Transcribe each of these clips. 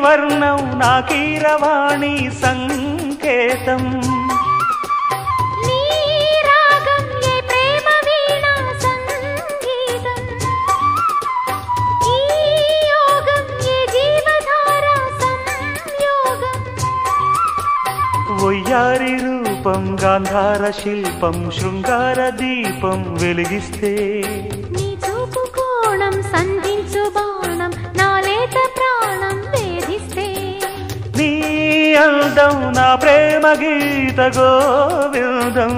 వర్ణం నా కీరవాణి సంకేతం వయ్యారి రూపం గాంధార శిల్పం శృంగార దీపం వెలిగిస్తే నీ చూపు కోణం సంధించు బాణం నాలేత ప్రాణం వేధిస్తే నీ అందం నా ప్రేమ గీత గోవిందం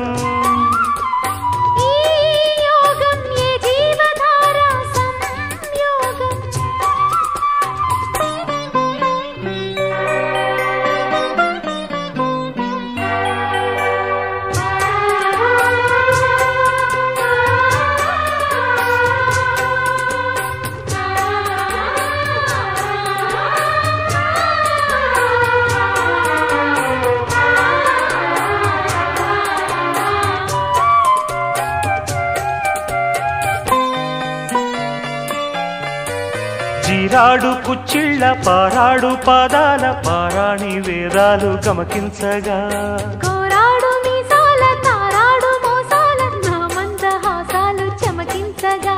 జీరాడు కుచ్చిళ్ళ పారాడు పాదాల పారాణి వేదాలు గమకించగా కోరాడు మీసాల తారాడు మోసాల నా మందహాసాలు చమకించగా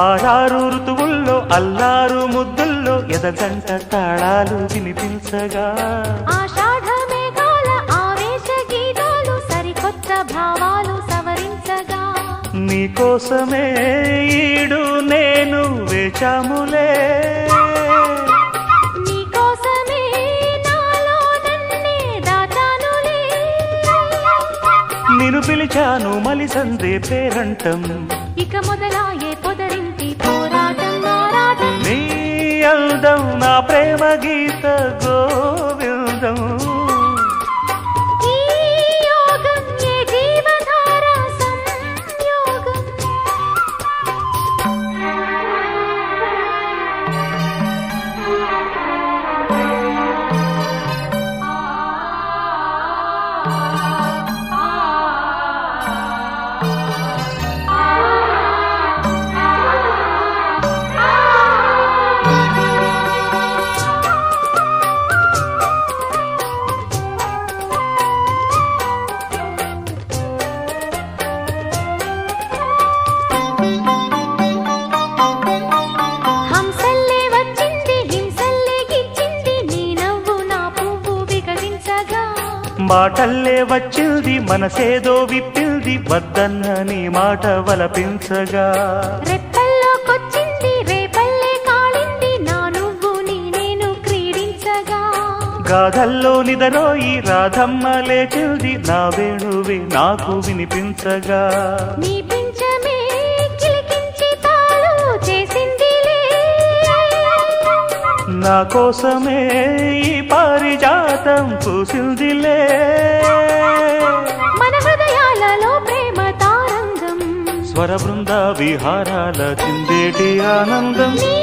ఆరారు ఋతువుల్లో అల్లారు ముద్దుల్లో ఎదగంట తాళాలు వినిపించగా ఆషాఢ మేఘాల ఆవేశ గీతాలు సరికొత్త భావాలు సవరించగా నీకోసమే ఈడు నేను వేచాములే నీకోసమే నాలో నన్నే దాచానులే నిన్ను పిలిచాను మలిసందే పేరంటం ఇక మొదలాయే పొదరింటి పోరాటం ఆరాటం నీ అందం నా ప్రేమ గీత గోవిందం మాటల్లే వచ్చింది మనసేదో విప్పింది వద్దన్న నీ మాట వలపించగా రెప్పల్లోకొచ్చింది రేపల్లే కాళింది నా నువ్వు నీ నేను క్రీడించగా గాథల్లో నిదరోయి రాధమ్మ లేచింది నా వేణువే నాకు వినిపించగా నీ పించమే కిలికించి తాళు చేసిందిలే నా కోసమే ఈ పారిజాతం పూసిందిలే మన హృదయాలలో ప్రేమ తారంగం స్వర బృంద విహారాల చిందేటి ఆనందం నీ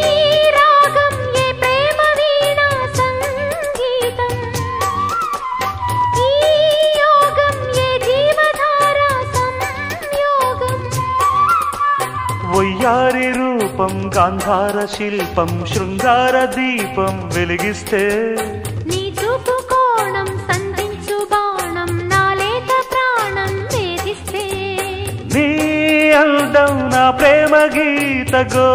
రాగం ఏ ప్రేమ వీణా సంగీతం ఈ యోగం ఏ జీవధార సంయోగం వయ్యారి రూపం గాంధార శిల్పం శృంగార దీపం వెలిగిస్తే నీ చూపు కోణం సంధించు బాణం నాలేత ప్రాణం వేధిస్తే నీ అందం నా ప్రేమ గీత గో